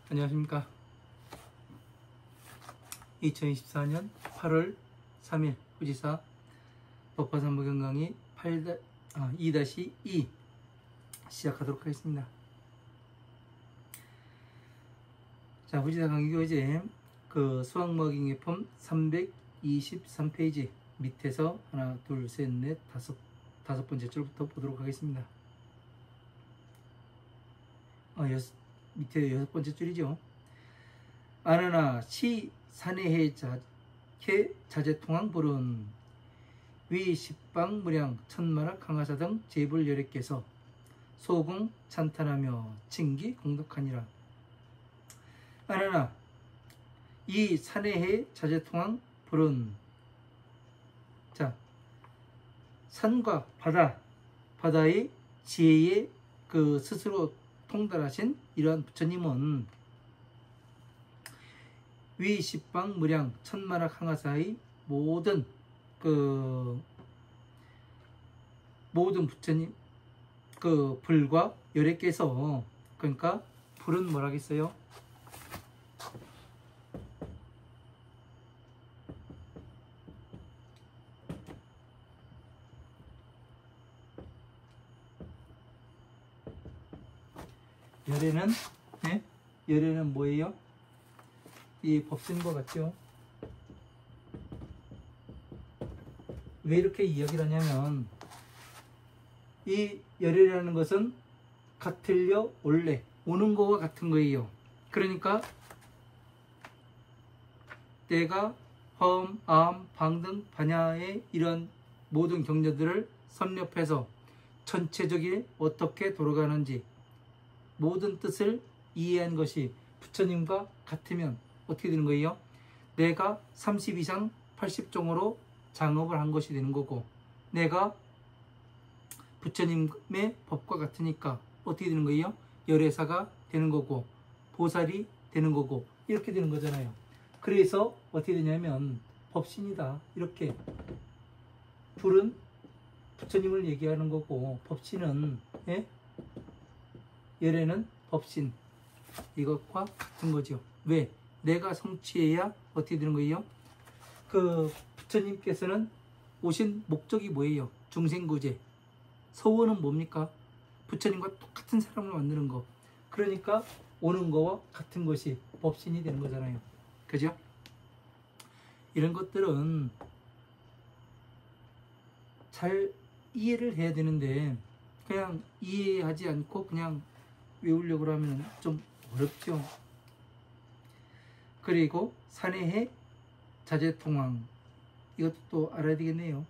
안녕하십니까. 2024년 8월 3일 후지사 법화산부경 강의 2-2 시작하도록 하겠습니다. 자, 후지사 강의 교재 수학먹이기품 323페이지 밑에서 하나, 둘, 셋, 넷, 다섯 번째 줄부터 보도록 하겠습니다. 밑에 6번째 줄이죠. 아나나 시 산해해 자제통황 불은 위 십방 무량 천만학 강하사 등 제불 여력께서 소공 찬탄하며 칭기 공덕하니라. 아나나 이 산해해 자제통황 불은, 자, 산과 바다의 지혜에 스스로 통달하신 이러한 부처님은 위 십방 무량 천만학 항하사의 모든 부처님 불과 열애께서, 그러니까 불은 뭐라겠어요? 열애는 뭐예요? 이 법신과 같죠? 왜 이렇게 이야기를 하냐면, 이 열애라는 것은 같을려 올래, 오는 거와 같은 거예요. 그러니까 때가 화음, 아음, 방 등 반야의 이런 모든 경전들을 섭렵해서 전체적인 어떻게 돌아가는지 모든 뜻을 이해한 것이 부처님과 같으면 어떻게 되는 거예요? 내가 30 이상 80종으로 장업을 한 것이 되는 거고, 내가 부처님의 법과 같으니까 어떻게 되는 거예요? 열애사가 되는 거고, 보살이 되는 거고, 이렇게 되는 거잖아요. 그래서 어떻게 되냐면 법신이다, 이렇게. 불은 부처님을 얘기하는 거고, 법신은, 열애는 법신, 이것과 같은 거죠. 왜? 내가 성취해야 어떻게 되는 거예요? 부처님께서는 오신 목적이 뭐예요? 중생구제. 서원은 뭡니까? 부처님과 똑같은 사람을 만드는 거. 그러니까 오는 거와 같은 것이 법신이 되는 거잖아요. 그죠? 이런 것들은 잘 이해를 해야 되는데, 그냥 이해하지 않고 그냥 외우려고 하면 좀 어렵죠. 그리고 산해해 자제통황, 이것도 또 알아야 되겠네요.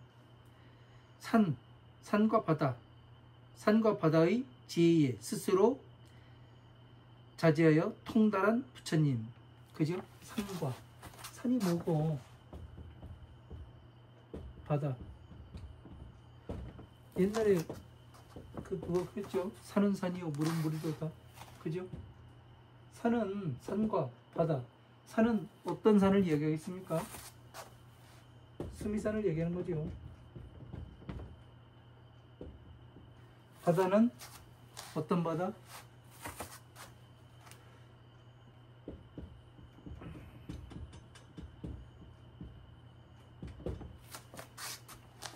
산과 바다의 지혜에 스스로 자제하여 통달한 부처님. 그죠? 산이 뭐고, 바다. 옛날에 그거 그랬죠. 산은 산이요 물은 물이로다. 그죠? 산은 산과 바다. 산은 어떤 산을 이야기하겠습니까? 수미산을 얘기하는 거죠. 바다는 어떤 바다?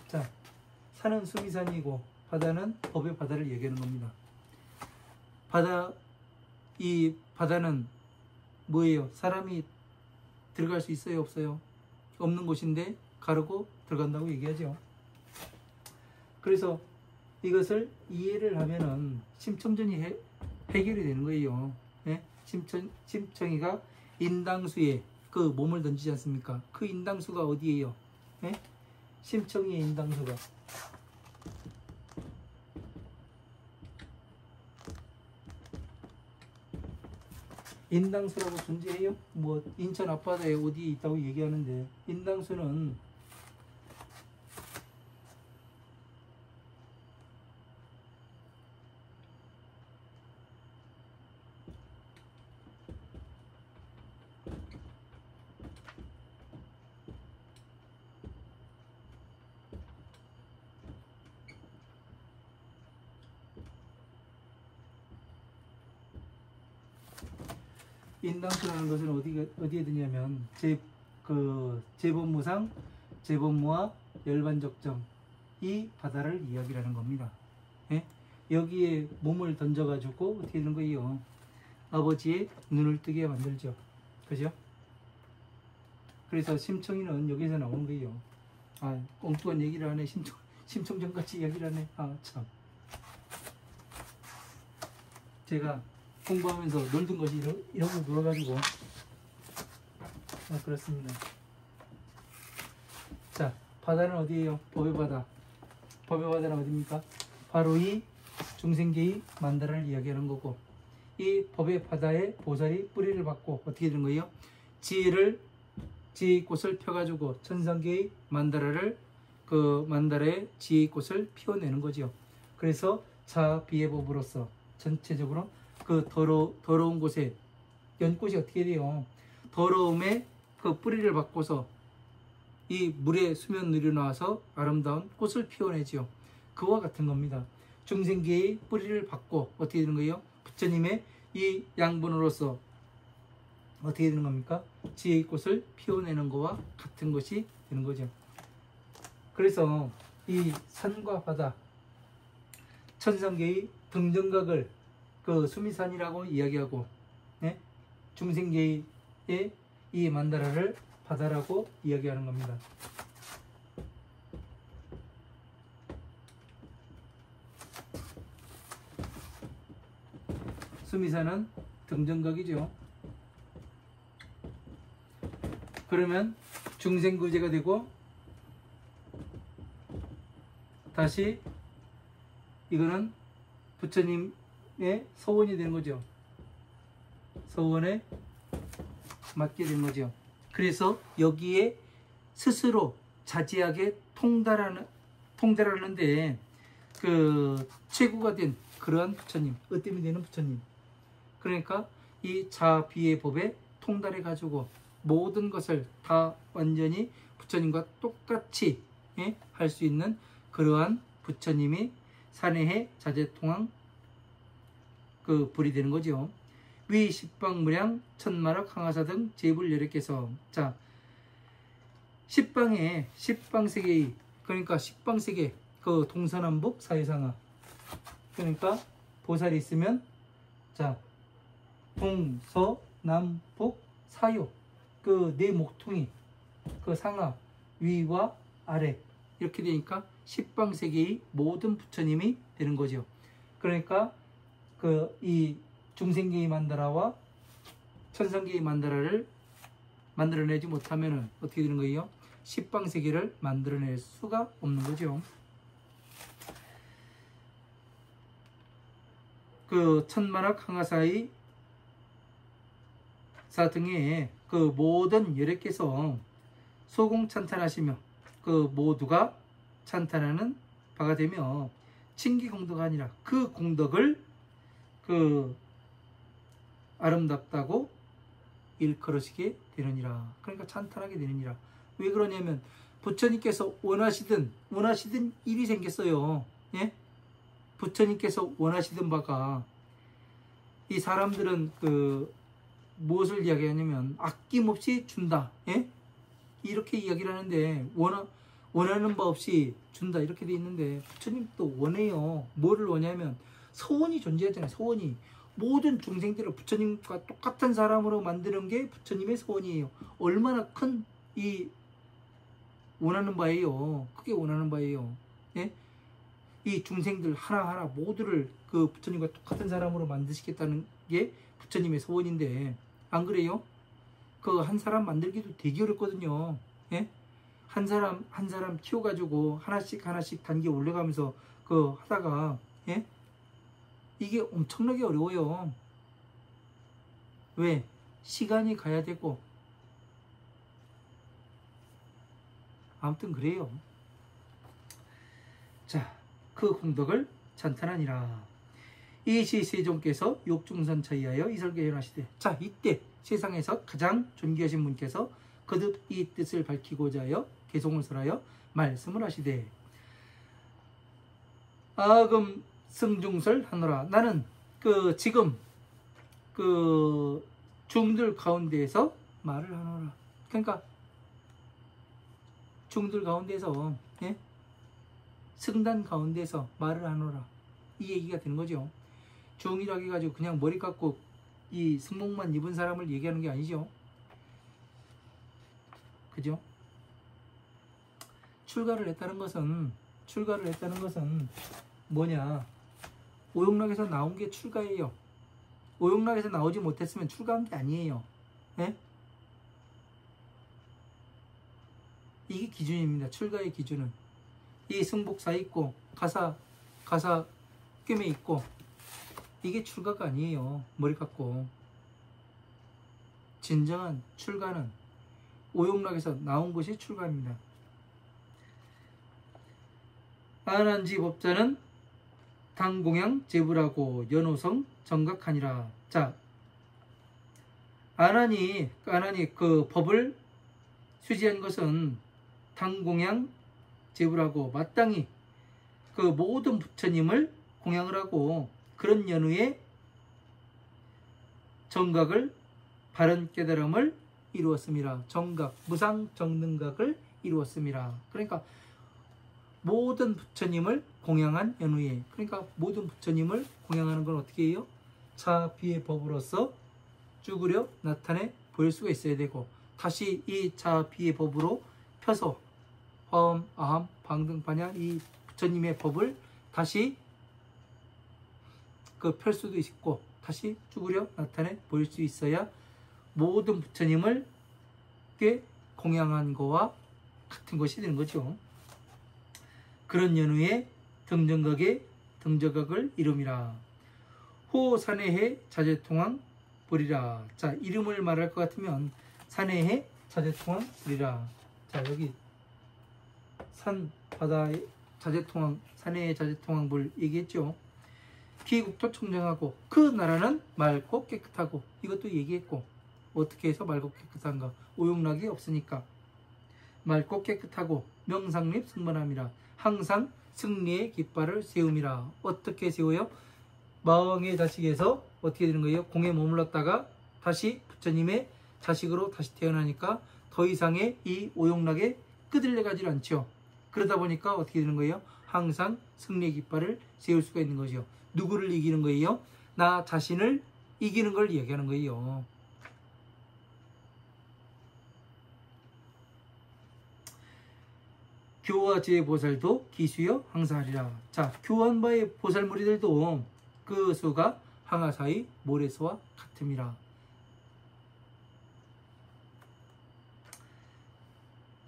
자, 산은 수미산이고 바다는 법의 바다를 얘기하는 겁니다. 이 바다는 뭐예요? 사람이 들어갈 수 있어요, 없어요? 없는 곳인데 가르고 들어간다고 얘기하죠. 그래서 이것을 이해를 하면은 심청전이 해결이 되는 거예요. 심청이가 인당수에 몸을 던지지 않습니까? 그 인당수가 어디예요? 심청이의 인당수가 인당수라고 존재해요? 뭐 인천 앞바다에 어디에 있다고 얘기하는데, 인당수는 인당수라는 것은 어디에 드냐면 재본무상, 재본무와 열반적정 이 바다를 이야기하는 겁니다. 예? 여기에 몸을 던져가지고 어떻게 되는 거예요? 아버지의 눈을 뜨게 만들죠. 그죠? 그래서 심청이는 여기서 나오는 거예요. 아, 엉뚱한 얘기를 하네. 심청전같이 이야기를 하네. 아, 참. 제가 공부하면서 놀던 것이 이런 거 놀아가지고. 아, 그렇습니다. 자, 바다는 어디예요? 법의 바다. 법의 바다는 어디입니까? 바로 이 중생계의 만다라를 이야기하는 거고, 이 법의 바다에 보살이 뿌리를 받고 어떻게 되는 거예요? 지혜의 꽃을 펴가지고 천상계의 만다라를 그 만다라의 지혜의 꽃을 피워내는 거죠. 그래서 자비의 법으로서 전체적으로 그 더러운 곳에 연꽃이 어떻게 돼요? 더러움에 그 뿌리를 받고서 이 물의 수면 위로 나와서 아름다운 꽃을 피워내지요. 그와 같은 겁니다. 중생계의 뿌리를 받고 어떻게 되는 거예요? 부처님의 이 양분으로서 어떻게 되는 겁니까? 지혜의 꽃을 피워내는 것과 같은 것이 되는 거죠. 그래서 이 산과 바다, 천상계의 등정각을 그 수미산이라고 이야기하고, 네? 중생계의 이 만다라를 바다라고 이야기하는 겁니다. 수미산은 등정각이죠. 그러면 중생구제가 되고 다시 이거는 부처님의 서원이 되는 거죠. 서원에 맞게 된 거죠. 그래서 여기에 스스로 자제하게 통달하는데 그 최고가 된 그러한 부처님, 으뜸이 되는 부처님. 그러니까 이 자비의 법에 통달해 가지고 모든 것을 다 완전히 부처님과 똑같이 할 수 있는 그러한 부처님이 산해해 자제통항 그 불이 되는 거죠. 위 십방무량 천마락 항하사 등 제불 18개서, 자, 십방세계의 그러니까 십방세계 그 동서남북 사유상하, 그러니까 보살이 있으면 자 동서남북 사유 그 네 목통이 그 상하 위와 아래 이렇게 되니까 십방세계의 모든 부처님이 되는 거죠. 그러니까 그 이 중생계의 만다라와 천상계의 만다라를 만들어내지 못하면은 어떻게 되는 거예요? 십방세계를 만들어낼 수가 없는 거죠. 그 천만학 항하사의 사등에 그 모든 18개서 소공찬탄하시며 그 모두가 찬탄하는 바가 되며 칭기공덕가 아니라 그 공덕을 그 아름답다고 일컬으시게 되느니라. 그러니까 찬탄하게 되느니라. 왜 그러냐면 부처님께서 원하시던 일이 생겼어요. 예? 부처님께서 원하시던 바가, 이 사람들은 그 무엇을 이야기하냐면 아낌없이 준다. 예? 이렇게 이야기를 하는데 원하는 바 없이 준다 이렇게 돼 있는데 부처님도 원해요. 뭐를 원하냐면 서원이 존재하잖아요. 서원이 모든 중생들을 부처님과 똑같은 사람으로 만드는 게 부처님의 서원이에요. 얼마나 큰 이 원하는 바예요. 크게 원하는 바예요. 예? 이 중생들 하나하나 모두를 그 부처님과 똑같은 사람으로 만드시겠다는 게 부처님의 소원인데 안 그래요? 그 한 사람 만들기도 되게 어렵거든요. 예? 한 사람 키워가지고 하나씩 단계 올려가면서 그 하다가 예? 이게 엄청나게 어려워요. 왜? 시간이 가야 되고 아무튼 그래요. 자, 그 공덕을 찬탄하니라. 이시세종께서 욕중선차이하여 이설계 연하시되, 자, 이때 세상에서 가장 존귀하신 분께서 거듭 이 뜻을 밝히고자 하여 개송을 설하여 말씀을 하시되, 아금 승중설 하노라. 나는 그 지금 그 중들 가운데에서 말을 하노라. 그러니까 중들 가운데서, 예? 승단 가운데서 말을 하노라, 이 얘기가 되는 거죠. 중이라고 해가지고 그냥 머리 깎고 이 승복만 입은 사람을 얘기하는 게 아니죠. 그죠? 출가를 했다는 것은 뭐냐? 오용락에서 나온 게 출가예요. 오용락에서 나오지 못했으면 출가한 게 아니에요. 예? 이게 기준입니다. 출가의 기준은. 이 승복사 있고 가사 꿰매 있고, 이게 출가가 아니에요. 머리 깎고. 진정한 출가는 오용락에서 나온 것이 출가입니다. 안한지 법자는 당공양 제불하고 연호성 정각하니라. 자, 안한이 그 법을 수지한 것은 당공양 제불하고 마땅히 그 모든 부처님을 공양을 하고, 그런 연후에 정각을, 바른 깨달음을 이루었습니다. 정각, 무상정능각을 이루었습니다. 그러니까 모든 부처님을 공양한 연후에, 그러니까 모든 부처님을 공양하는 건 어떻게 해요? 자비의 법으로서 쭈그려 나타내 보일 수가 있어야 되고, 다시 이 자비의 법으로 펴서 화엄, 아함, 방등, 반야, 이 부처님의 법을 다시 펼 수도 있고, 다시 쭈그려 나타내 보일 수 있어야 모든 부처님을 꽤 공양한 거와 같은 것이 되는 거죠. 그런 연후에 등정각의 등정각을 이름이라. 호산해해 자제통왕 보리라. 자, 이름을 말할 것 같으면 산해해 자제통왕 보리라. 자, 여기 산, 바다의 자제통왕, 산해해 자제통왕 볼 얘기했죠. 기국토 청정하고 그 나라는 맑고 깨끗하고, 이것도 얘기했고, 어떻게 해서 맑고 깨끗한가? 오용락이 없으니까. 맑고 깨끗하고 명상립 승번함이라. 항상 승리의 깃발을 세움이라. 어떻게 세워요? 마왕의 자식에서 어떻게 되는 거예요? 공에 머물렀다가 다시 부처님의 자식으로 다시 태어나니까 더 이상의 이 오용락에 끄들려 가지 않죠. 그러다 보니까 어떻게 되는 거예요? 항상 승리의 깃발을 세울 수가 있는 거죠. 누구를 이기는 거예요? 나 자신을 이기는 걸 이야기하는 거예요. 교화지의 보살도 기수여 항사하리라. 자, 교환 바의 보살무리들도 그 수가 항아사의 모래수와 같음이라.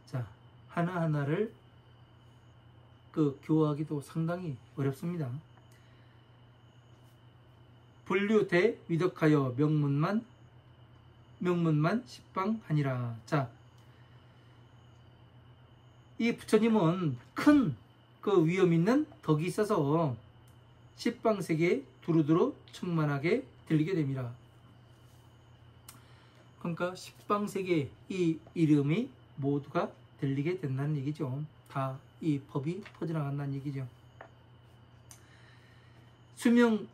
자, 하나하나를 교화하기도 상당히 어렵습니다. 분류대 위덕하여 명문만 십방하니라. 자, 이 부처님은 큰 위험 있는 덕이 있어서 십방세계에 두루두루 충만하게 들리게 됩니다. 그러니까 십방세계 이 이름이 모두가 들리게 된다는 얘기죠. 다 이 법이 퍼져나간다는 얘기죠. 수명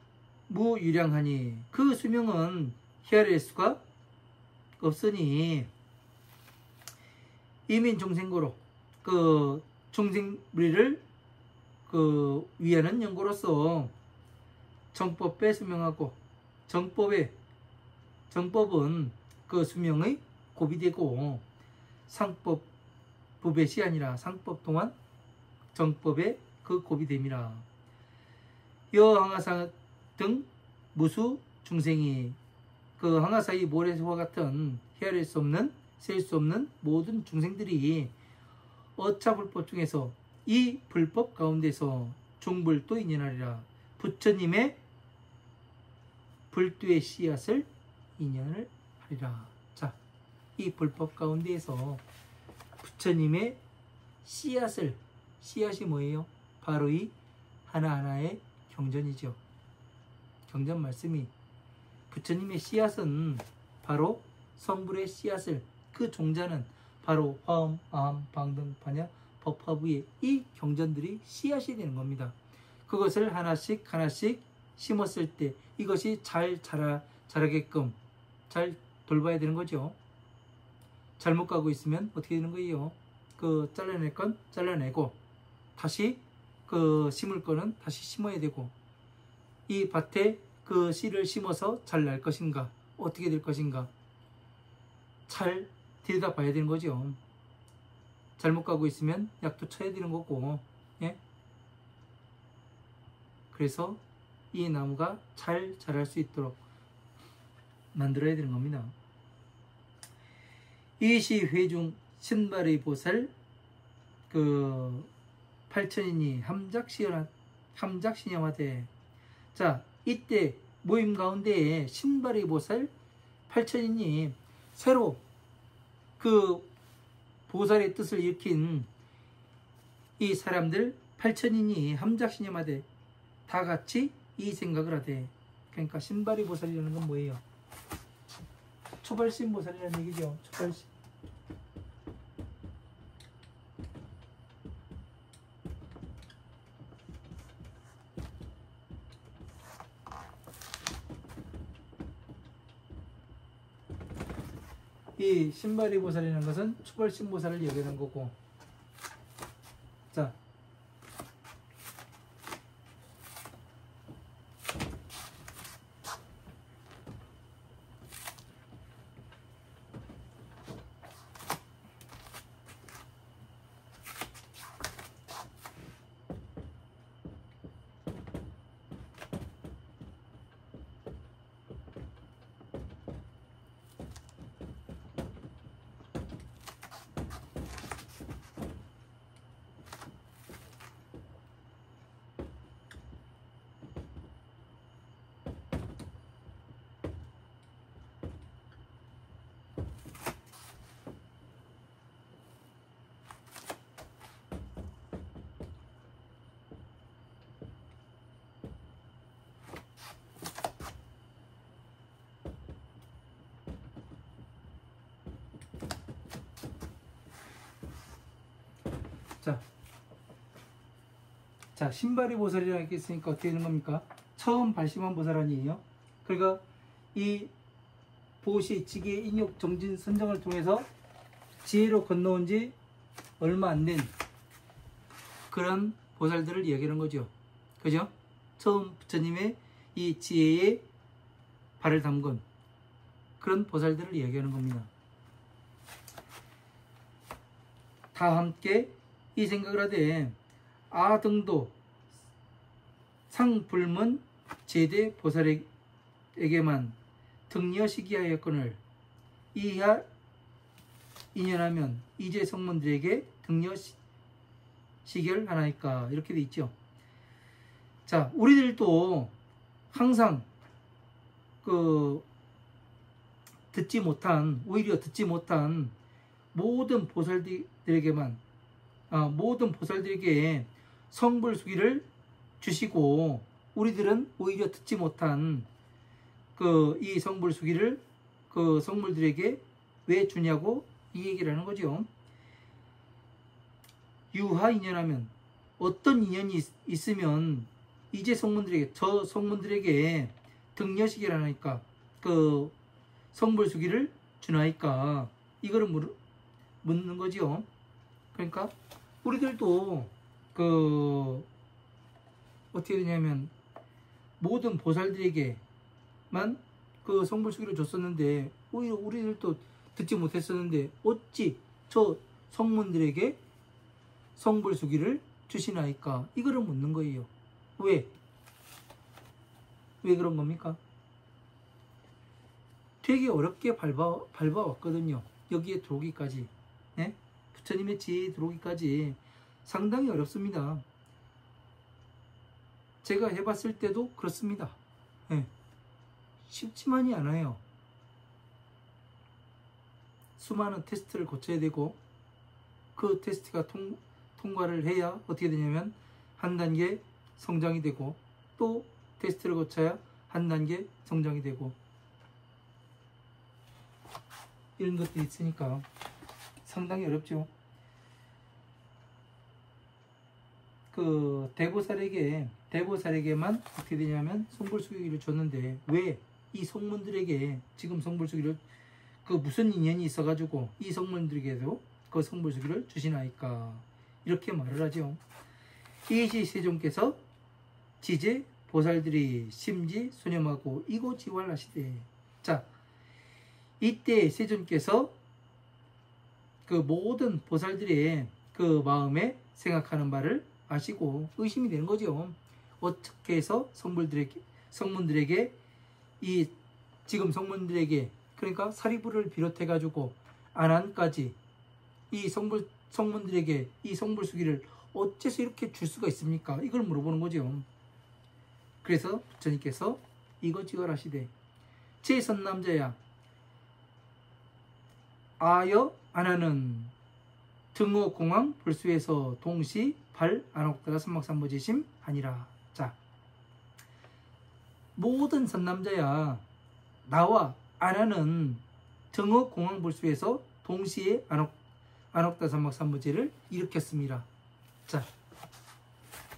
무유량하니, 그 수명은 헤아릴 수가 없으니 이민중생고로 중생무리를 위하는 연고로서 정법에 수명하고, 정법은 그 수명의 고비되고, 상법 부배시 아니라 상법 동안 정법의 그 고비됨이라. 여항아사 등 무수 중생이, 항아사의 모래와 같은 헤아릴 수 없는, 셀 수 없는 모든 중생들이 어차 불법 중에서 이 불법 가운데서 중불도 인연하리라. 부처님의 불두의 씨앗을 인연을 하리라. 자, 이 불법 가운데에서 부처님의 씨앗이 뭐예요? 바로 이 하나하나의 경전이죠. 경전 말씀이, 부처님의 씨앗은 바로 성불의 씨앗을, 그 종자는 바로 화엄, 아함, 방등, 반야, 법화부의 이 경전들이 씨앗이 되는 겁니다. 그것을 하나씩 심었을 때 이것이 잘 자라게끔, 잘 돌봐야 되는 거죠. 잘못 가고 있으면 어떻게 되는 거예요? 그 잘라낼 건 잘라내고 다시 그 심을 거는 다시 심어야 되고, 이 밭에 그 씨를 심어서 잘 날 것인가, 어떻게 될 것인가 잘 들여다봐야 되는 거죠. 잘못 가고 있으면 약도 쳐야 되는 거고, 예? 그래서 이 나무가 잘 자랄 수 있도록 만들어야 되는 겁니다. 이시 회중 신발의 보살 그 팔천이니 함작시념하되. 자, 이때 모임 가운데에 신발의 보살 팔천이니 새로 그 보살의 뜻을 일으킨 이 사람들 팔천이니 함작시념하되 다 같이 이 생각을 하되. 그러니까 신발의 보살이라는 건 뭐예요? 초발심 보살이라는 얘기죠. 초발심. 이 신발의 보살이라는 것은 초발심 보살을 얘기하는 거고. 자, 자, 신발의 보살이라고 했으니까 어떻게 되는 겁니까? 처음 발심한 보살 아니에요? 그러니까 이 보시, 지계, 인욕, 정진, 선정을 통해서 지혜로 건너온 지 얼마 안 된 그런 보살들을 이야기하는 거죠. 그죠? 처음 부처님의 이 지혜에 발을 담근 그런 보살들을 이야기하는 겁니다. 다 함께 이 생각을 하되 아등도 상불문 제대 보살에게만 등려시기하였거늘 이하 인연하면 이제 성문들에게 등려시결하나이까. 이렇게 돼 있죠. 자, 우리들도 항상 그 오히려 듣지 못한 모든 보살들에게만 모든 보살들에게 성불수기를 주시고, 우리들은 오히려 듣지 못한 이 성불수기를 그 성물들에게 왜 주냐고 이 얘기를 하는 거죠. 유하 인연하면 어떤 인연이 있으면 이제 성문들에게, 저 성문들에게 등려시기를 하니까 그 성불수기를 주나이까. 이거를 묻는 거지요. 그러니까 우리들도 어떻게 되냐면 모든 보살들에게만 그 성불수기를 줬었는데 오히려 우리들도 듣지 못했었는데 어찌 저 성문들에게 성불수기를 주시나이까. 이거를 묻는 거예요. 왜 그런 겁니까? 되게 어렵게 밟아왔거든요. 여기에 들어오기까지. 네? 부처님의 지혜에 들어오기까지 상당히 어렵습니다. 제가 해봤을 때도 그렇습니다. 네. 쉽지만이 않아요. 수많은 테스트를 거쳐야 되고, 그 테스트가 통과를 해야 어떻게 되냐면 한 단계 성장이 되고, 또 테스트를 거쳐야 한 단계 성장이 되고, 이런 것들이 있으니까 상당히 어렵죠. 그 대보살에게만 어떻게 되냐면 성불수기를 줬는데 왜 이 성문들에게 지금 성불수기를 그 무슨 인연이 있어가지고 이 성문들에게도 그 성불수기를 주시나이까 이렇게 말을 하죠. 이시 세존께서 지제 보살들이 심지 수념하고 이고지활하시되, 자, 이때 세존께서 그 모든 보살들의 그 마음에 생각하는 바를 아시고 의심이 되는 거죠. 어떻게 해서 성문들에게 이 지금 성문들에게, 그러니까 사리부를 비롯해 가지고 안안까지 이 성문들에게 이 성불수기를 어째서 이렇게 줄 수가 있습니까? 이걸 물어보는 거죠. 그래서 부처님께서 이거지걸하시되, 제 선남자야, 아여 안하는 등호 공황 불수에서 동시 발 안옥다가 삼막삼보지심 아니라. 자, 모든 선남자야, 나와 안하는 등호 공황 불수에서 동시에 안옥다 삼막삼보지를 일으켰습니다. 자,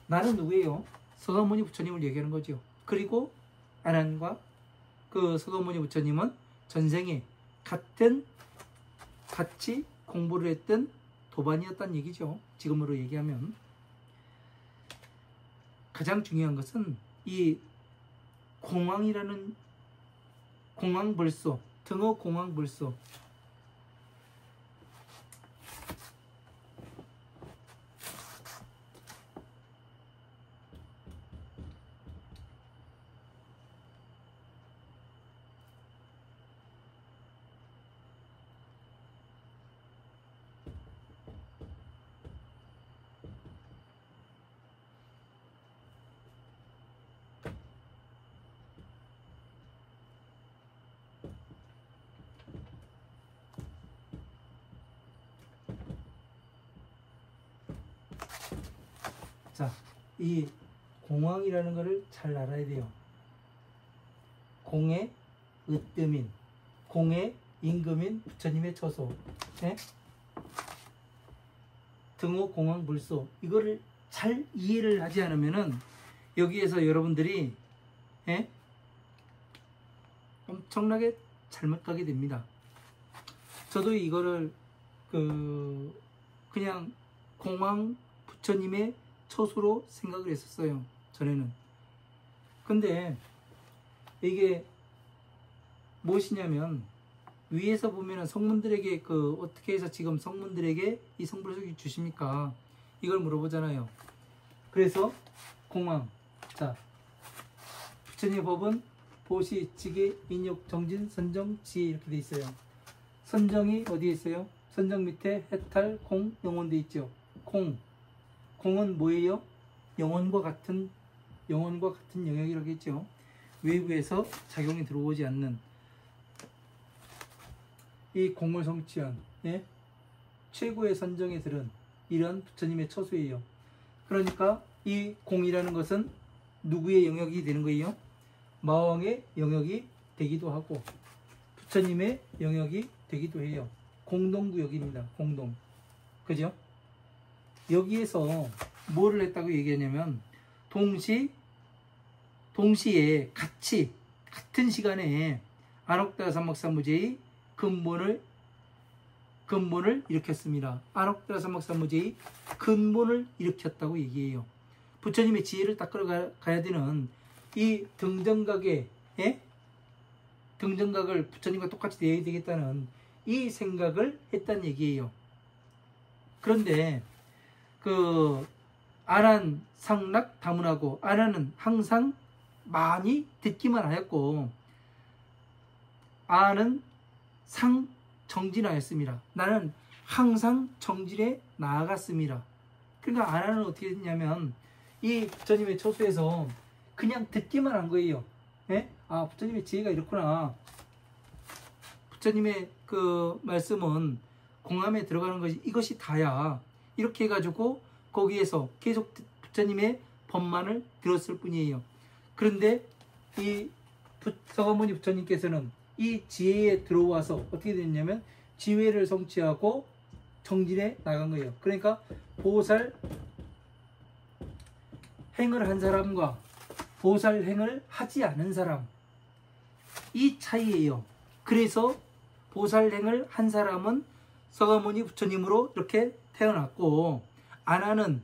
나는 누구예요? 서가모니 부처님을 얘기하는 거죠. 그리고 안한과 그 서가모니 부처님은 전생에 같이 공부를 했던 도반이었다는 얘기죠. 지금으로 얘기하면. 가장 중요한 것은 이 공황이라는 공황불소, 등호 공황불소, 자, 이 공황이라는 것을 잘 알아야 돼요. 공의 으뜸인, 공의 임금인 부처님의 처소, 네? 등호 공황 불소, 이거를 잘 이해를 하지 않으면은 여기에서 여러분들이 엄청나게 잘못 가게 됩니다. 저도 이거를 그냥 공황 부처님의 처소로 생각을 했었어요, 전에는. 근데 이게 무엇이냐면, 위에서 보면은 성문들에게 어떻게 해서 지금 성문들에게 이 성불수기 주십니까? 이걸 물어보잖아요. 그래서 공황, 자, 부처님의 법은 보시, 지계, 인욕, 정진, 선정, 지혜 이렇게 돼 있어요. 선정이 어디에 있어요? 선정 밑에 해탈, 공, 영혼 돼 있죠. 공은 뭐예요? 영혼과 같은 영역이라고 했죠. 외부에서 작용이 들어오지 않는 이 공을 성취한 최고의 선정에 들은 이런 부처님의 처소예요. 그러니까 이 공이라는 것은 누구의 영역이 되는 거예요? 마왕의 영역이 되기도 하고 부처님의 영역이 되기도 해요. 공동구역입니다. 공동. 그죠? 여기에서 뭐를 했다고 얘기하냐면, 동시에 같은 시간에 안옥다가 삼막삼무제의 근본을 일으켰습니다. 안옥다가 삼막삼무제의 근본을 일으켰다고 얘기해요. 부처님의 지혜를 딱 끌어가야 되는 이 등정각을 부처님과 똑같이 내야 되겠다는 이 생각을 했다는 얘기예요. 그런데 안한 상락 다문하고, 안한은 항상 많이 듣기만 하였고, 안은 상 정진하였습니다. 나는 항상 정진에 나아갔습니다. 그러니까 안한은 어떻게 됐냐면, 이 부처님의 처소에서 그냥 듣기만 한 거예요. 아, 부처님의 지혜가 이렇구나. 부처님의 말씀은 공함에 들어가는 것이 이것이 다야. 이렇게 해가지고 거기에서 계속 부처님의 법만을 들었을 뿐이에요. 그런데 이 서가모니 부처님께서는 이 지혜에 들어와서 어떻게 됐냐면 지혜를 성취하고 정진에 나간 거예요. 그러니까 보살 행을 한 사람과 보살 행을 하지 않은 사람, 이 차이예요. 그래서 보살행을 한 사람은 서가모니 부처님으로 이렇게 태어났고, 아나는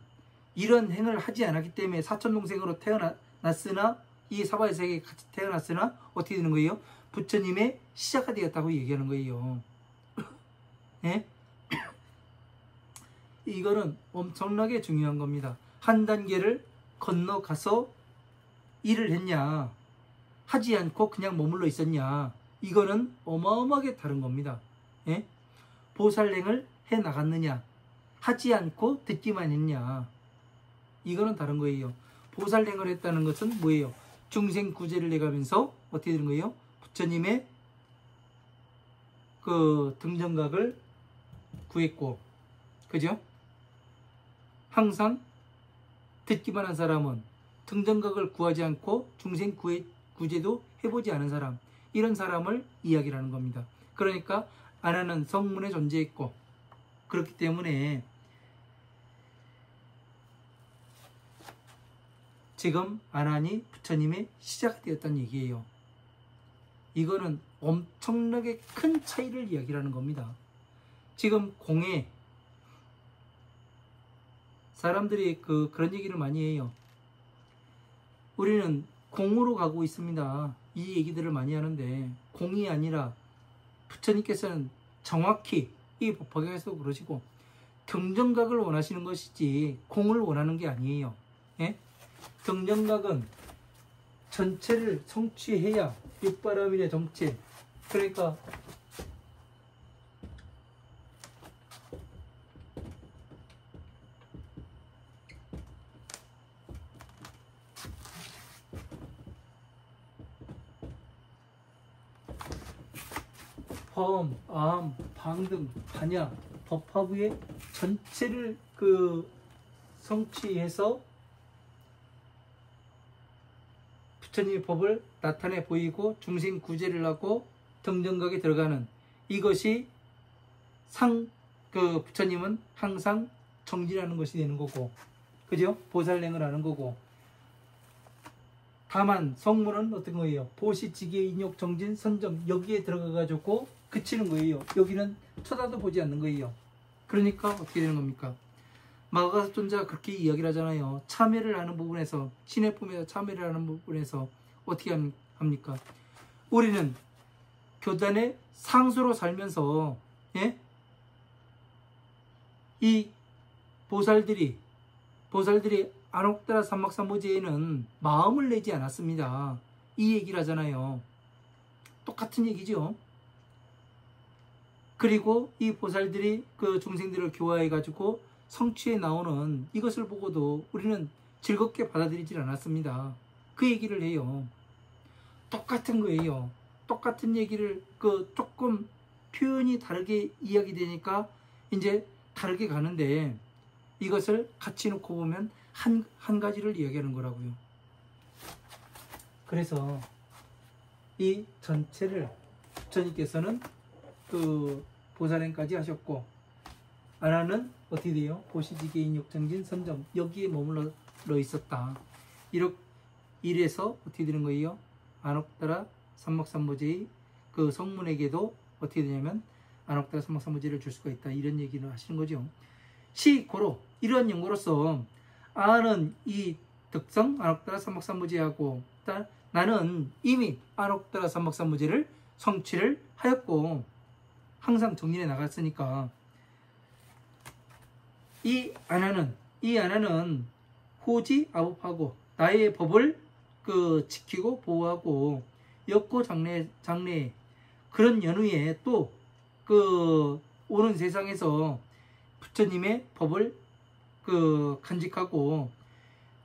이런 행을 하지 않았기 때문에 사촌동생으로 태어났으나, 이 사바의 세계에 같이 태어났으나 어떻게 되는 거예요? 부처님의 시작이 되었다고 얘기하는 거예요. 예? 이거는 엄청나게 중요한 겁니다. 한 단계를 건너가서 일을 했냐, 하지 않고 그냥 머물러 있었냐, 이거는 어마어마하게 다른 겁니다. 예? 보살행을 해 나갔느냐, 하지 않고 듣기만 했냐, 이거는 다른 거예요. 보살행을 했다는 것은 뭐예요? 중생 구제를 해가면서 어떻게 되는 거예요? 부처님의 그 등정각을 구했고, 그죠? 항상 듣기만 한 사람은 등정각을 구하지 않고 중생 구제도 해보지 않은 사람, 이런 사람을 이야기를 하는 겁니다. 그러니까 아나는 성문에 존재했고, 그렇기 때문에 지금 아나니 부처님의 시작이 되었다는 얘기예요. 이거는 엄청나게 큰 차이를 이야기하는 겁니다. 지금 공에 사람들이 그런 얘기를 많이 해요. 우리는 공으로 가고 있습니다. 이 얘기들을 많이 하는데, 공이 아니라 부처님께서는 정확히 이 법화경에서 그러시고 등정각을 원하시는 것이지 공을 원하는 게 아니에요. 예? 등정각은 전체를 성취해야 육바라밀의 정체, 그러니까 험, 암, 방등, 반야, 법화부의 전체를 성취해서 부처님의 법을 나타내 보이고 중생 구제를 하고 등정각에 들어가는, 이것이 부처님은 항상 정진하는 것이 되는 거고, 그죠? 보살행을 하는 거고. 다만 성문은 어떤 거예요? 보시지계, 인욕, 정진, 선정, 여기에 들어가 가지고 그치는 거예요. 여기는 쳐다도 보지 않는 거예요. 그러니까 어떻게 되는 겁니까? 마가섭존자가 그렇게 이야기를 하잖아요. 참회를 하는 부분에서, 신의 품에서 참회를 하는 부분에서 어떻게 합니까? 우리는 교단의 상수로 살면서, 예? 이 보살들이 안옥다라 삼막삼보제에는 마음을 내지 않았습니다. 이 얘기를 하잖아요. 똑같은 얘기죠. 그리고 이 보살들이 그 중생들을 교화해 가지고 성취해 나오는 이것을 보고도 우리는 즐겁게 받아들이질 않았습니다. 그 얘기를 해요. 똑같은 거예요. 똑같은 얘기를 조금 표현이 다르게 이야기되니까 이제 다르게 가는데, 이것을 같이 놓고 보면 한 가지를 이야기하는 거라고요. 그래서 이 전체를 부처님께서는 보살행까지 하셨고, 아나는 어떻게 돼요? 보시지계, 인욕, 정진, 선정, 여기에 머물러 있었다. 이래서 어떻게 되는 거예요? 안옥다라 삼막삼보제의 그 성문에게도 어떻게 되냐면 안옥다라 삼막삼보제를 줄 수가 있다, 이런 얘기를 하시는 거죠. 시고로 이러한 연고로서 아는 이 득성 안옥다라 삼막삼보제하고, 나는 이미 안옥다라 삼막삼보제를 성취를 하였고 항상 정진해 나갔으니까, 이 아나는 호지 아법하고 나의 법을 지키고 보호하고 역고 장래 그런 연후에 또 오는 세상에서 부처님의 법을 간직하고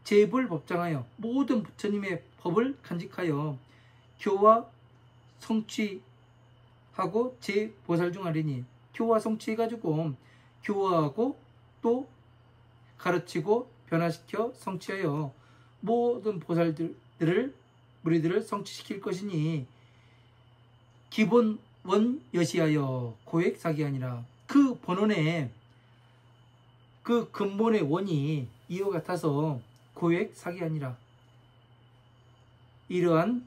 제불 법장하여 모든 부처님의 법을 간직하여 교화 성취하고 제 보살 중 하리니, 교화 성취해가지고 교화하고 또 가르치고 변화시켜 성취하여 모든 무리들을 성취시킬 것이니, 기본 원 여시하여 고액 사기하니라. 그 본원의 그 근본의 원이 이와 같아서 고액 사기하니라. 이러한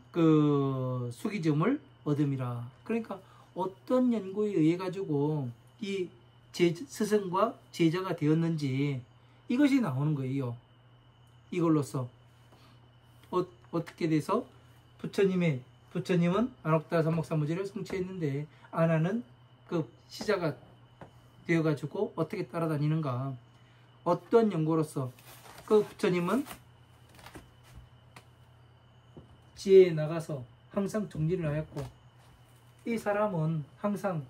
수기점을 얻음이라. 그러니까 어떤 연구에 의해 가지고 이 스승과 제자가 되었는지 이것이 나오는 거예요. 이걸로써 어떻게 돼서 부처님은 안옥다 삼목사무지를 성취했는데 아나는 그 시자가 되어가지고 어떻게 따라다니는가. 어떤 연구로서 그 부처님은 지혜에 나가서 항상 정진을 하였고, 이 사람은 항상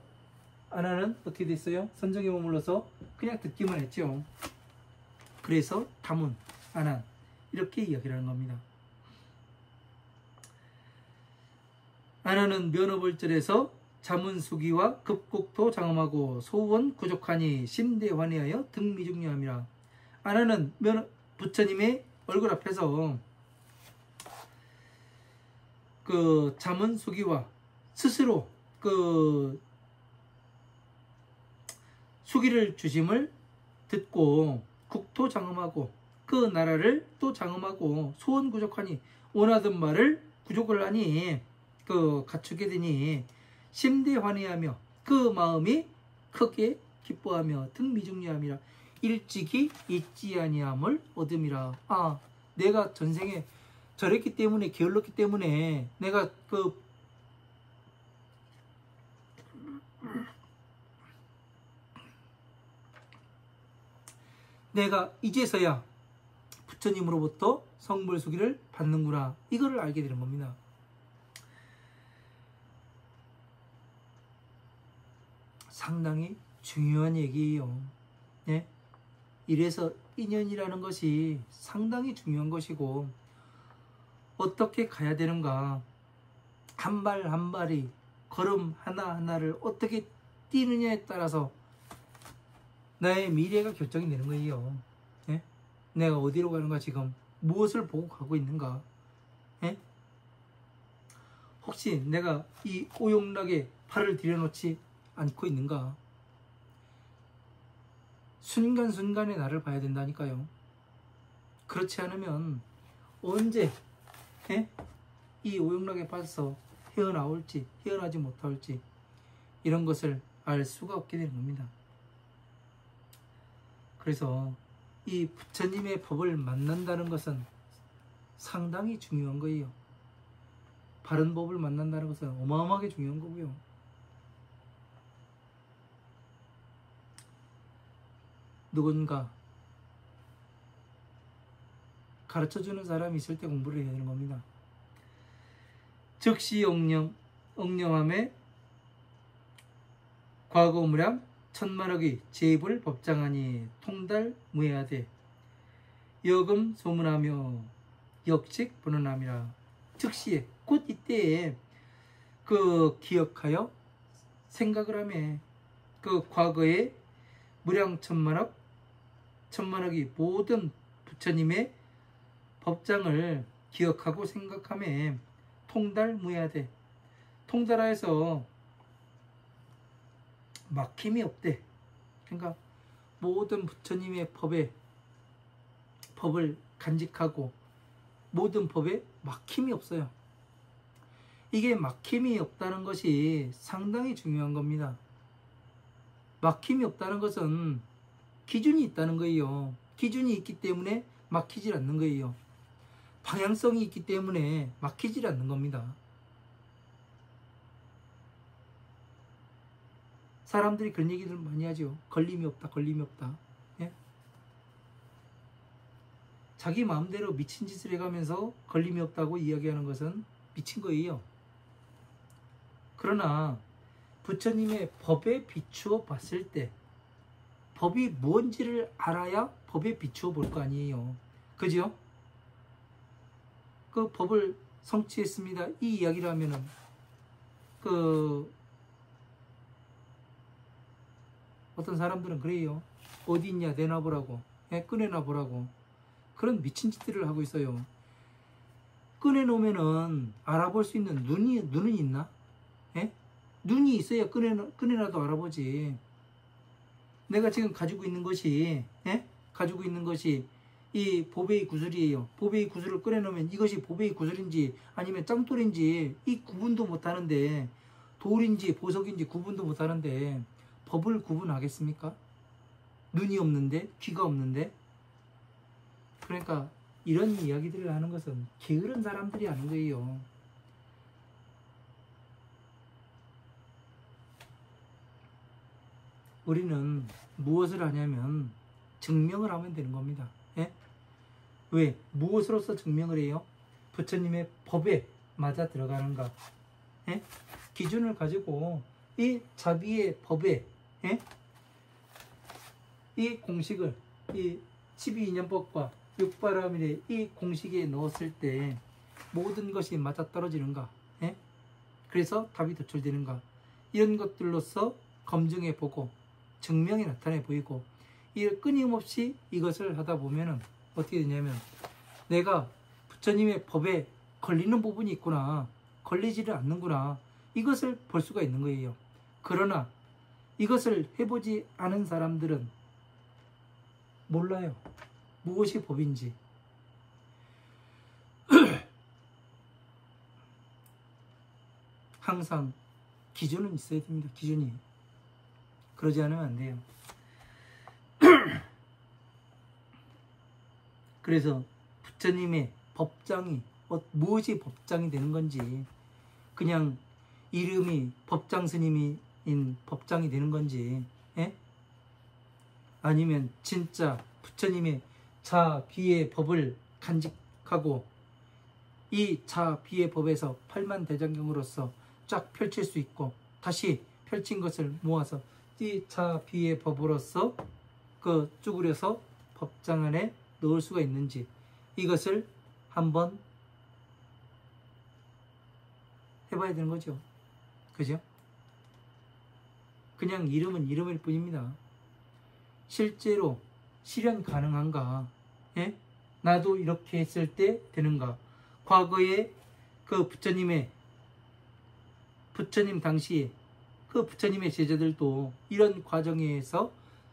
아나는 어떻게 됐어요? 선정에 머물러서 그냥 듣기만 했죠. 그래서 다문, 아난 이렇게 이야기를 하는 겁니다. 아나는 면허벌절에서 자문수기와 급곡토 장엄하고 소원 구족하니 심대환희하여 등미중요함이라. 아나는 부처님의 얼굴 앞에서 그 자문수기와 스스로 그 수기를 주심을 듣고 국토 장엄하고 그 나라를 또 장엄하고 소원 구족하니 원하던 말을 구족을 하니 그 갖추게 되니 심대환희하며 그 마음이 크게 기뻐하며 등미중요함이라. 일찍이 잊지 아니함을 얻음이라. 아, 내가 전생에 저랬기 때문에 게을렀기 때문에 내가 내가 이제서야 부처님으로부터 성불수기를 받는구나, 이거를 알게 되는 겁니다. 상당히 중요한 얘기예요. 네? 이래서 인연이라는 것이 상당히 중요한 것이고, 어떻게 가야 되는가, 한 발 한 발이, 걸음 하나하나를 어떻게 뛰느냐에 따라서 나의 미래가 결정이 되는 거예요. 네? 내가 어디로 가는가, 지금 무엇을 보고 가고 있는가. 네? 혹시 내가 이 오용락에 팔을 들여놓지 않고 있는가. 순간순간에 나를 봐야 된다니까요. 그렇지 않으면 언제 이 오용락에 빠져서 헤어나올지 헤어나지 못할지 이런 것을 알 수가 없게 되는 겁니다. 그래서 이 부처님의 법을 만난다는 것은 상당히 중요한 거예요. 바른 법을 만난다는 것은 어마어마하게 중요한 거고요. 누군가 가르쳐주는 사람이 있을 때 공부를 해야 되는 겁니다. 즉시 억령함에 과거무량 천만억이 제입을 법장하니 통달무해하되 여금 소문하며 역식 분언함이라. 즉시에 곧 이때에 그 기억하여 생각을 하며 그 과거에 무량 천만억이 모든 부처님의 법장을 기억하고 생각하며 통달무해하되, 통달하여서 막힘이 없대. 그러니까 모든 부처님의 법을 간직하고 모든 법에 막힘이 없어요. 이게 막힘이 없다는 것이 상당히 중요한 겁니다. 막힘이 없다는 것은 기준이 있다는 거예요. 기준이 있기 때문에 막히질 않는 거예요. 방향성이 있기 때문에 막히질 않는 겁니다. 사람들이 그런 얘기들 많이 하죠. 걸림이 없다, 걸림이 없다. 예? 자기 마음대로 미친 짓을 해가면서 걸림이 없다고 이야기하는 것은 미친 거예요. 그러나 부처님의 법에 비추어 봤을 때 법이 무엇인지를 알아야 법에 비추어 볼 거 아니에요. 그죠? 그 법을 성취했습니다, 이 이야기를 하면은 어떤 사람들은 그래요. 어디 있냐 내놔보라고, 꺼내놔보라고, 그런 미친 짓들을 하고 있어요. 꺼내놓으면은 알아볼 수 있는 눈은 있나? 눈이 있어야 꺼내놔도 알아보지. 내가 지금 가지고 있는 것이 이 보배의 구슬이에요. 보배의 구슬을 꺼내놓으면 이것이 보배의 구슬인지 아니면 짱돌인지 이 구분도 못하는데 돌인지 보석인지 구분도 못하는데 법을 구분하겠습니까? 눈이 없는데, 귀가 없는데. 그러니까 이런 이야기들을 하는 것은 게으른 사람들이 하는 거예요. 우리는 무엇을 하냐면 증명을 하면 되는 겁니다. 예? 왜? 무엇으로서 증명을 해요? 부처님의 법에 맞아 들어가는가? 예? 기준을 가지고 이 자비의 법에, 예? 이 공식을, 이 12인연법과 육바라밀의 이 공식에 넣었을 때 모든 것이 맞아 떨어지는가? 예? 그래서 답이 도출되는가? 이런 것들로서 검증해 보고 증명이 나타내 보이고, 이 끊임없이 이것을 하다 보면은 어떻게 되냐면, 내가 부처님의 법에 걸리는 부분이 있구나, 걸리지를 않는구나, 이것을 볼 수가 있는 거예요. 그러나 이것을 해보지 않은 사람들은 몰라요. 무엇이 법인지. 항상 기준은 있어야 됩니다. 기준이. 그러지 않으면 안 돼요. 그래서 부처님의 법장이 무엇이 법장이 되는 건지, 그냥 이름이 법장 스님인 법장이 되는 건지, 예? 아니면 진짜 부처님의 자비의 법을 간직하고 이 자비의 법에서 팔만대장경으로서 쫙 펼칠 수 있고, 다시 펼친 것을 모아서 이 자비의 법으로서 그 쭈그려서 법장 안에 넣을 수가 있는지, 이것을 한번 해봐야 되는 거죠. 그죠? 그냥 이름은 이름일 뿐입니다. 실제로 실현 가능한가? 예? 나도 이렇게 했을 때 되는가? 과거에 그 부처님 당시에 그 부처님의 제자들도 이런 과정에서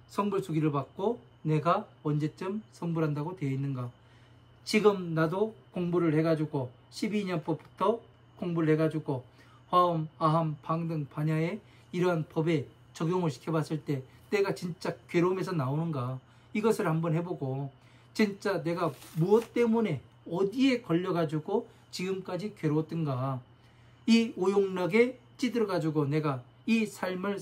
성불수기를 받고 내가 언제쯤 성불한다고 되어 있는가? 지금 나도 공부를 해가지고 12년법부터 공부를 해가지고 화엄, 아함, 방등, 반야의 이러한 법에 적용을 시켜봤을 때 내가 진짜 괴로움에서 나오는가? 이것을 한번 해보고, 진짜 내가 무엇 때문에 어디에 걸려가지고 지금까지 괴로웠던가? 이 오용락에 찌들어가지고 내가 이 삶을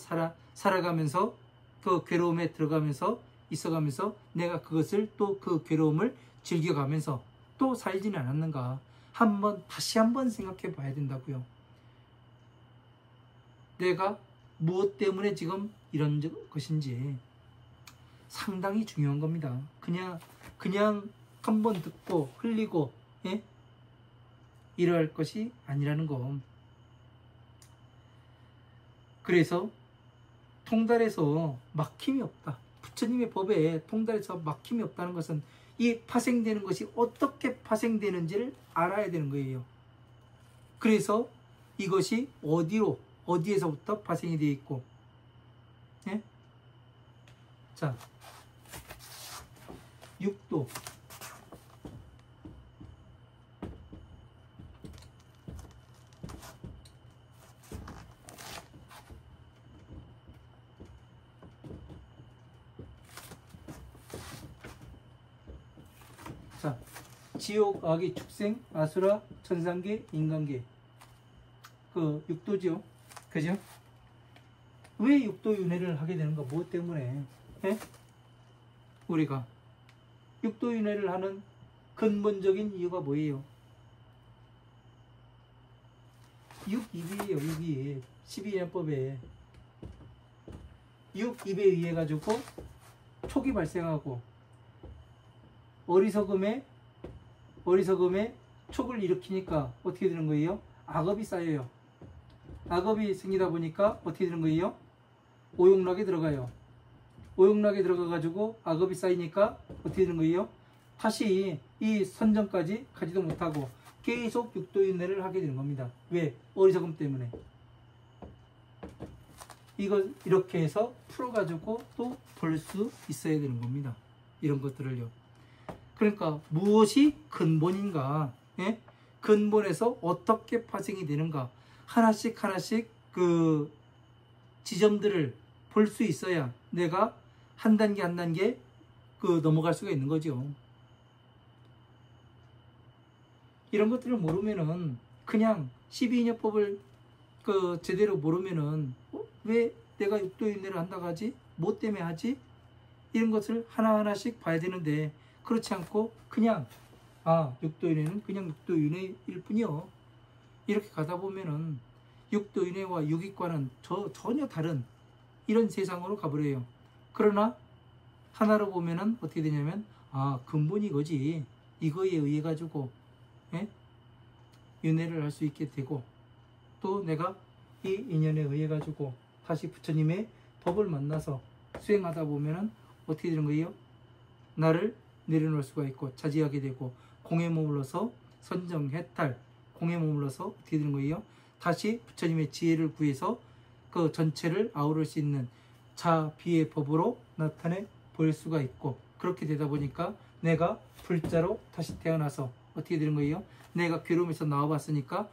살아가면서 그 괴로움에 들어가면서 있어가면서 내가 그것을 또 그 괴로움을 즐겨가면서 또 살지는 않았는가? 다시 한번 생각해 봐야 된다고요. 내가 무엇 때문에 지금 이런 것인지 상당히 중요한 겁니다. 그냥 한번 듣고 흘리고, 예? 이러할 것이 아니라는 거. 그래서 통달에서 막힘이 없다. 부처님의 법에 통달에서 막힘이 없다는 것은 이 파생되는 것이 어떻게 파생되는지를 알아야 되는 거예요. 그래서 이것이 어디에서부터 파생이 되어 있고, 예? 자, 육도. 자, 지옥, 악의, 축생, 아수라, 천상계, 인간계. 그 육도죠. 그죠? 왜 육도윤회를 하게 되는가? 무엇 때문에? 예? 우리가 육도윤회를 하는 근본적인 이유가 뭐예요? 6입이에요. 6입. 12년법에 6입에 의해 가지고 촉이 발생하고 어리석음에 촉을 일으키니까 어떻게 되는 거예요? 악업이 쌓여요. 악업이 생기다 보니까 어떻게 되는 거예요? 오용락에 들어가요. 오용락에 들어가가지고 악업이 쌓이니까 어떻게 되는 거예요? 다시 이 선정까지 가지도 못하고 계속 육도윤회를 하게 되는 겁니다. 왜? 어리석음 때문에. 이걸 이렇게 해서 풀어가지고 또 볼 수 있어야 되는 겁니다. 이런 것들을요. 그러니까 무엇이 근본인가? 예? 근본에서 어떻게 파생이 되는가? 하나씩 그 지점들을 볼 수 있어야 내가 한 단계 한 단계 그 넘어갈 수가 있는 거죠. 이런 것들을 모르면은 그냥 12인여법을 그 제대로 모르면은 왜 내가 육도윤회를 한다고 하지? 뭐 때문에 하지? 이런 것을 하나하나씩 봐야 되는데 그렇지 않고 그냥 육도윤회는 그냥 육도윤회일 뿐이요. 이렇게 가다 보면은 육도윤회와 육익과는 전혀 다른 이런 세상으로 가버려요. 그러나 하나로 보면은 어떻게 되냐면 근본이 이거지. 이거에 의해 가지고 윤회를 할 수 있게 되고 또 내가 이 인연에 의해 가지고 다시 부처님의 법을 만나서 수행하다 보면은 어떻게 되는 거예요? 나를 내려놓을 수가 있고 차지하게 되고 공에 머물러서 선정, 해탈, 공에 머물러서 어떻게 되는 거예요? 다시 부처님의 지혜를 구해서 그 전체를 아우를 수 있는 자비의 법으로 나타내 보일 수가 있고 그렇게 되다 보니까 내가 불자로 다시 태어나서 어떻게 되는 거예요? 내가 괴로움에서 나와봤으니까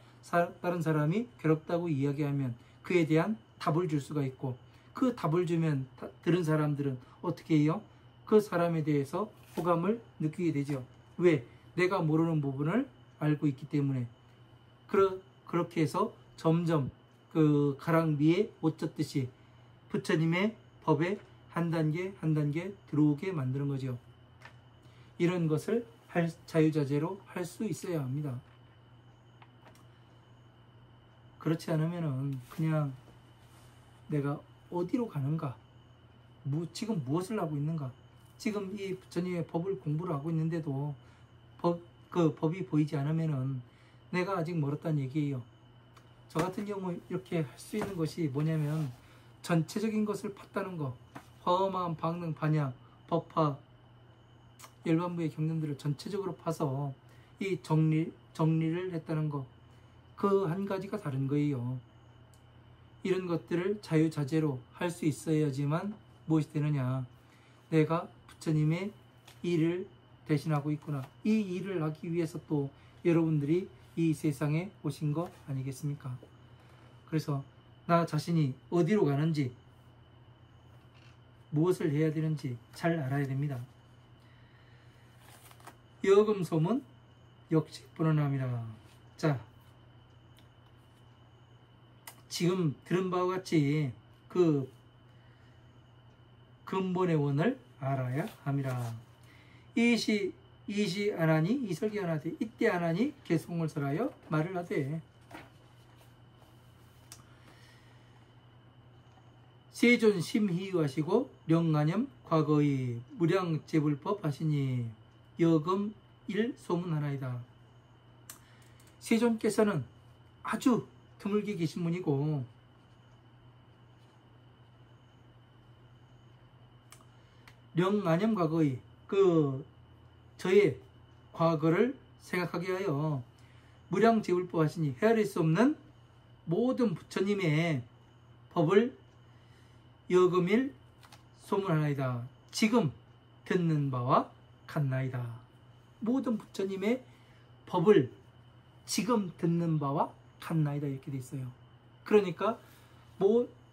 다른 사람이 괴롭다고 이야기하면 그에 대한 답을 줄 수가 있고 그 답을 주면 들은 사람들은 어떻게 해요? 그 사람에 대해서 호감을 느끼게 되죠. 왜? 내가 모르는 부분을 알고 있기 때문에 그렇게 해서 점점 그 가랑비에 옷 젖듯이 부처님의 법에 한 단계 한 단계 들어오게 만드는 거죠. 이런 것을 자유자재로 할 수 있어야 합니다. 그렇지 않으면은 그냥 내가 어디로 가는가, 지금 무엇을 하고 있는가, 지금 이 부처님의 법을 공부를 하고 있는데도 그 법이 보이지 않으면은 내가 아직 멀었다는 얘기예요. 저 같은 경우 이렇게 할 수 있는 것이 뭐냐면 전체적인 것을 팠다는 거, 화엄함, 방능, 반야, 법화, 열반부의 경전들을 전체적으로 파서 이 정리를 했다는 거, 그 한 가지가 다른 거예요. 이런 것들을 자유자재로 할 수 있어야지만 무엇이 되느냐, 내가 부처님의 일을 대신하고 있구나, 이 일을 하기 위해서 또 여러분들이 이 세상에 오신 거 아니겠습니까? 그래서 나 자신이 어디로 가는지, 무엇을 해야 되는지 잘 알아야 됩니다. 여금소문 역시 불어납니다. 자, 지금 들은 바와 같이 그 근본의 원을 알아야 합니다. 이시 안하니 이설기 안하되 이때 안하니 개송을 설하여 말을 하되 세존 심희유하시고 령간염 과거의 무량재불법 하시니 여금 일 소문하나이다. 세존께서는 아주 드물게 계신 분이고 령간염 과거의 저의 과거를 생각하게 하여 무량재불법 하시니 헤아릴 수 없는 모든 부처님의 법을 여금일 소문하나이다. 지금 듣는 바와 같나이다. 모든 부처님의 법을 지금 듣는 바와 같나이다. 이렇게 돼 있어요. 그러니까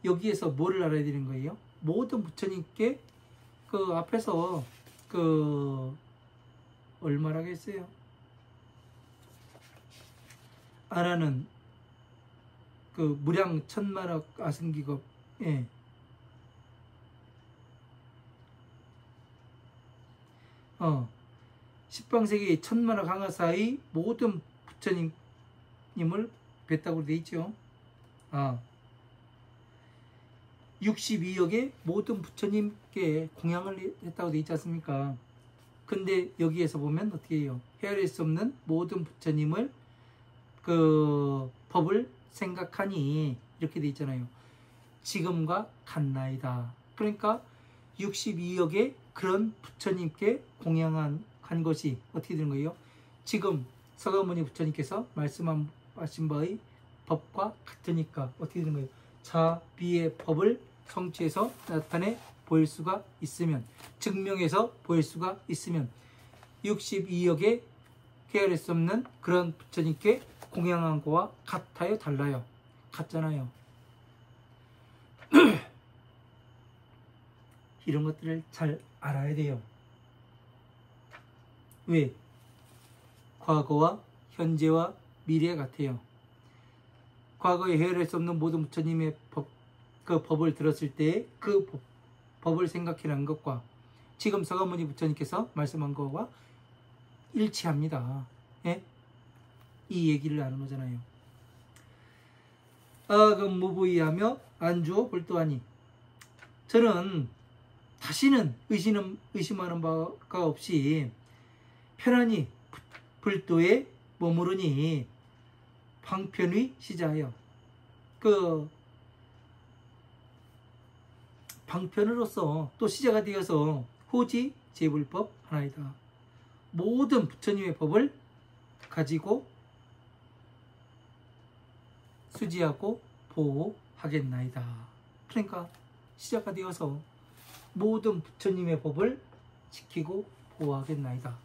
여기에서 뭐를 알아야 되는 거예요? 모든 부처님께 그 앞에서 얼마라고 했어요? 아라는 그 무량 천만억 아승기급, 십방세기 천만억 항하사의 모든 부처님을 뵀다고 돼 있죠. 62억의 모든 부처님께 공양을 했다고 돼 있지 않습니까? 근데 여기에서 보면 어떻게 해요? 헤아릴 수 없는 모든 부처님을 그 법을 생각하니 이렇게 돼 있잖아요. 지금과 같나이다. 그러니까 62억의 그런 부처님께 공양한 것이 어떻게 되는 거예요? 지금 서가모니 부처님께서 말씀하신 바의 법과 같으니까 어떻게 되는 거예요? 자비의 법을 성취해서 나타내 보일 수가 있으면, 증명해서 보일 수가 있으면 62억의 헤아릴 수 없는 그런 부처님께 공양한 거와 같아요? 달라요? 같잖아요. 이런 것들을 잘 알아야 돼요. 왜? 과거와 현재와 미래 같아요. 과거에 헤아릴 수 없는 모든 부처님의 그 법을 들었을 때 그 법을 생각해낸 것과 지금 서가모니 부처님께서 말씀한 것과 일치합니다. 예? 이 얘기를 하는 거잖아요. 그럼 무부의하며 안주어 불도하니, 저는 다시는 의심하는 바가 없이 편안히 불도에 머무르니 방편의 시자하여, 그 방편으로서 또 시자가 되어서 호지 제불법 하나이다. 모든 부처님의 법을 가지고 수지하고 보호하겠나이다. 그러니까 시자가 되어서 모든 부처님의 법을 지키고 보호하겠나이다.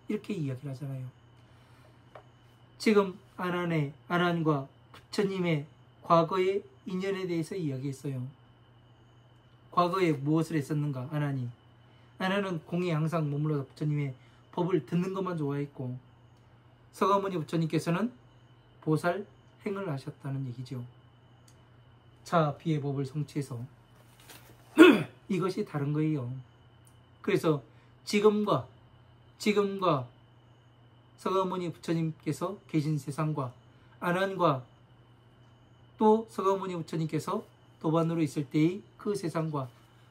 이렇게 이야기를 하잖아요. 지금 안한과 부처님의 과거의 인연에 대해서 이야기했어요. 과거에 무엇을 했었는가? 안한은 공에 항상 머물러서 부처님의 법을 듣는 것만 좋아했고, 서가모니 부처님께서는 보살 행을 하셨다는 얘기죠. 자, 비의 법을 성취해서 이것이 다른 거예요. 그래서 지금과 서가모니 부처님께서 계신 세상과 안한과 또 서가모니 부처님께서 도반으로 있을 때의 그 세상과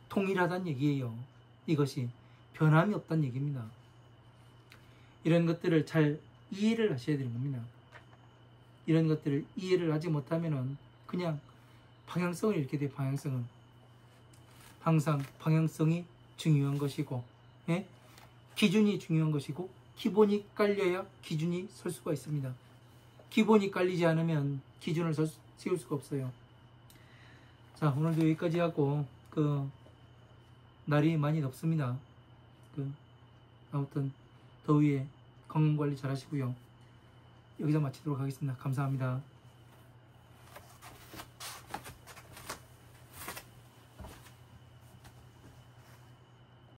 동일하다는 얘기예요. 이것이 변함이 없다는 얘기입니다. 이런 것들을 잘 이해를 하셔야 되는 겁니다. 이런 것들을 이해를 하지 못하면은 그냥 방향성을 잃게 돼요. 방향성은 항상 방향성이 중요한 것이고, 예? 기준이 중요한 것이고, 기본이 깔려야 기준이 설 수가 있습니다. 기본이 깔리지 않으면 기준을 세울 수가 없어요. 자, 오늘도 여기까지 하고, 날이 많이 덥습니다. 아무튼 더위에 건강관리 잘 하시고요. 여기서 마치도록 하겠습니다. 감사합니다.